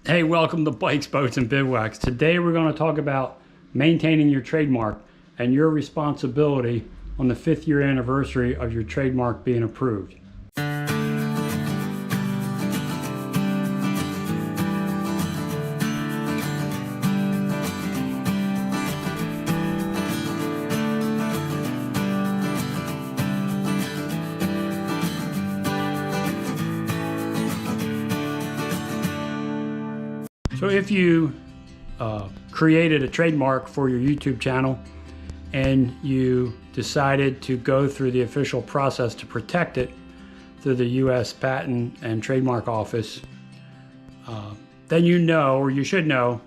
Hey, welcome to Bikes, Boats, and Bivouacs. Today we're going to talk about maintaining your trademark and your responsibility on the 5th year anniversary of your trademark being approved. So if you created a trademark for your YouTube channel and you decided to go through the official process to protect it through the U.S. Patent and Trademark Office, then you know, or you should know,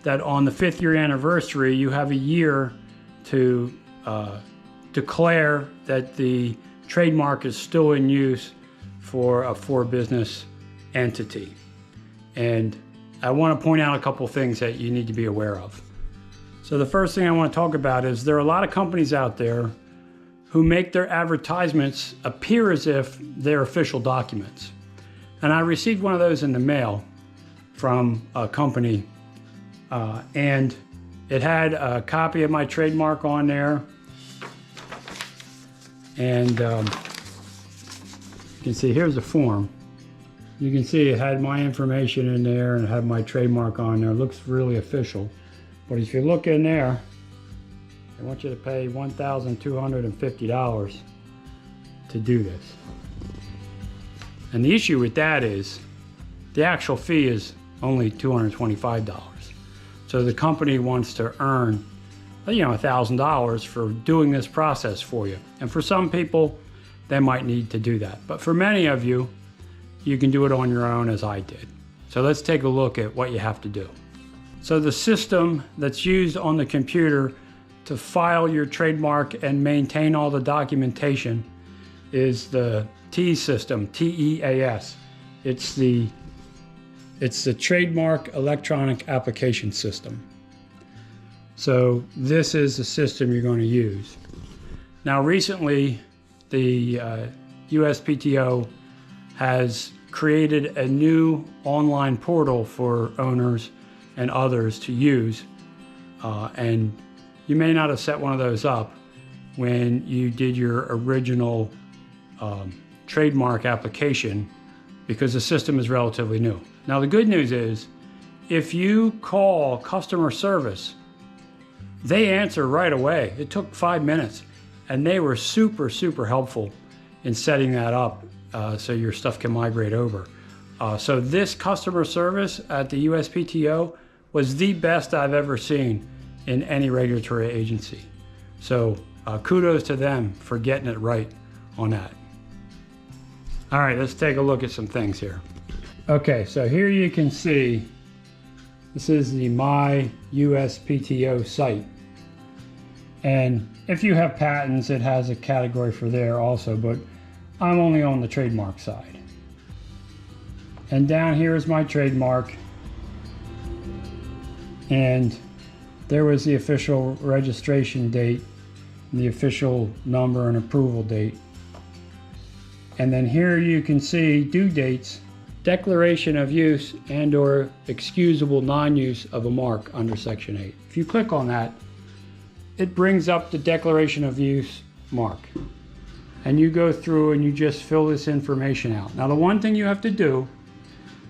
that on the 5th year anniversary you have a year to declare that the trademark is still in use for a for-business entity. And I want to point out a couple things that you need to be aware of. So the first thing I want to talk about is there are a lot of companies out there who make their advertisements appear as if they're official documents. And I received one of those in the mail from a company, and it had a copy of my trademark on there. And you can see here's the form. You can see it had my information in there and had my trademark on there. It looks really official. But if you look in there, they want you to pay $1,250 to do this. And the issue with that is the actual fee is only $225. So the company wants to earn, $1,000 for doing this process for you. And for some people, they might need to do that. But for many of you, you can do it on your own, as I did. So let's take a look at what you have to do. So the system that's used on the computer to file your trademark and maintain all the documentation is the TEAS system, T-E-A-S. It's the Trademark Electronic Application System. So this is the system you're going to use. Now recently, the USPTO has created a new online portal for owners and others to use. And you may not have set one of those up when you did your original trademark application because the system is relatively new. Now the good news is if you call customer service, they answer right away. It took 5 minutes and they were super helpful in setting that up. So your stuff can migrate over. So this customer service at the USPTO was the best I've ever seen in any regulatory agency. So kudos to them for getting it right on that. All right, let's take a look at some things here. Okay, so here you can see, this is the My.USPTO site. And if you have patents, it has a category for there also, but I'm only on the trademark side. And down here is my trademark. And there was the official registration date, the official number and approval date. And then here you can see due dates, declaration of use and or excusable non-use of a mark under Section 8. If you click on that, it brings up the declaration of use mark. And you go through and you just fill this information out. Now the one thing you have to do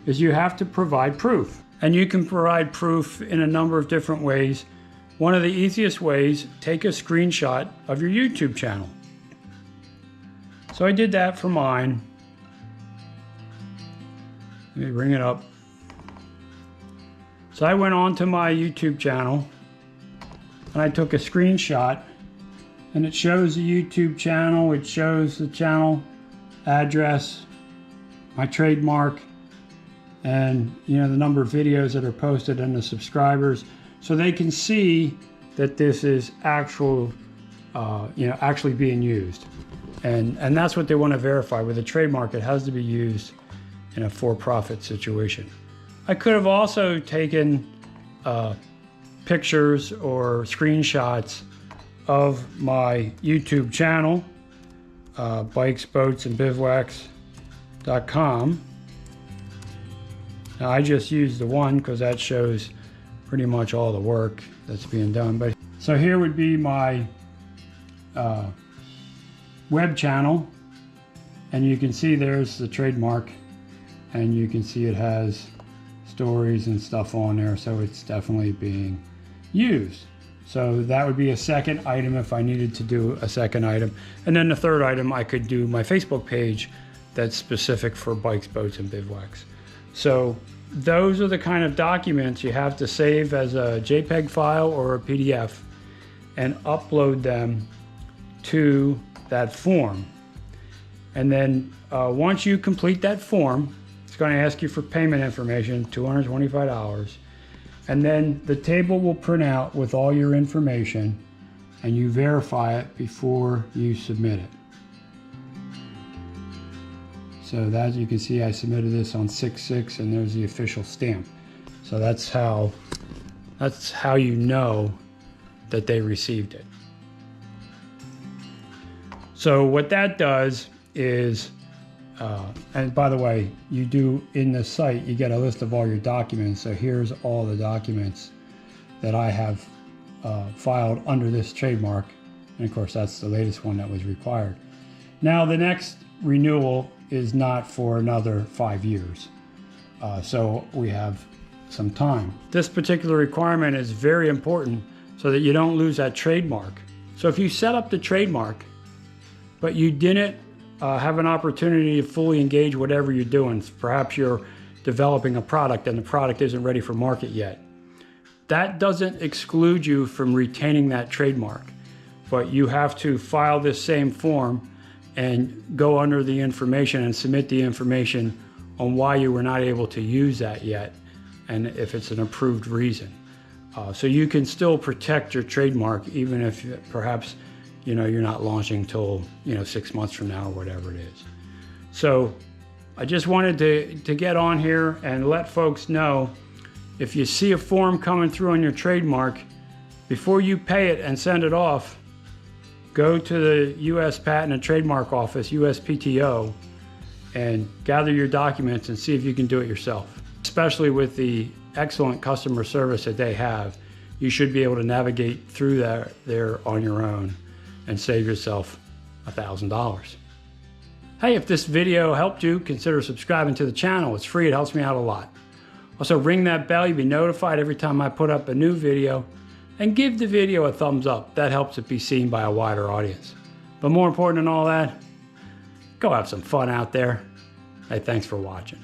is you have to provide proof. And you can provide proof in a number of different ways. One of the easiest ways, take a screenshot of your YouTube channel. So I did that for mine. Let me bring it up. So I went on to my YouTube channel and I took a screenshot. And it shows the YouTube channel, it shows the channel address, my trademark, and the number of videos that are posted and the subscribers. So they can see that this is actually being used. And that's what they want to verify. With a trademark, it has to be used in a for-profit situation. I could have also taken pictures or screenshots of my YouTube channel, Bikes, Boats, and Bivouacs.com. Now, I just used the one because that shows pretty much all the work that's being done. But so here would be my web channel, and you can see there's the trademark, and you can see it has stories and stuff on there, so it's definitely being used. So that would be a second item if I needed to do a second item. And then the third item, I could do my Facebook page that's specific for bikes, boats, and bivouacs. So those are the kind of documents you have to save as a JPEG file or a PDF and upload them to that form. And then once you complete that form, it's going to ask you for payment information, $225. And then the table will print out with all your information, and you verify it before you submit it. So that, you can see I submitted this on 6/6, and there's the official stamp. So that's how you know that they received it. So what that does is, and by the way, you do in the site, you get a list of all your documents. So here's all the documents that I have filed under this trademark. And of course, that's the latest one that was required. Now, the next renewal is not for another 5 years. So we have some time. This particular requirement is very important so that you don't lose that trademark. So if you set up the trademark, but you didn't have an opportunity to fully engage whatever you're doing, perhaps you're developing a product and the product isn't ready for market yet, that doesn't exclude you from retaining that trademark. But you have to file this same form and go under the information and submit the information on why you were not able to use that yet, and if it's an approved reason. So you can still protect your trademark even if perhaps you're not launching till 6 months from now or whatever it is. So I just wanted to get on here and let folks know, if you see a form coming through on your trademark, before you pay it and send it off, go to the U.S. Patent and Trademark Office, USPTO, and gather your documents and see if you can do it yourself. Especially with the excellent customer service that they have, you should be able to navigate through that there on your own and save yourself $1,000. Hey, if this video helped you, consider subscribing to the channel. It's free, it helps me out a lot. Also, ring that bell, you'll be notified every time I put up a new video. And give the video a thumbs up. That helps it be seen by a wider audience. But more important than all that, go have some fun out there. Hey, thanks for watching.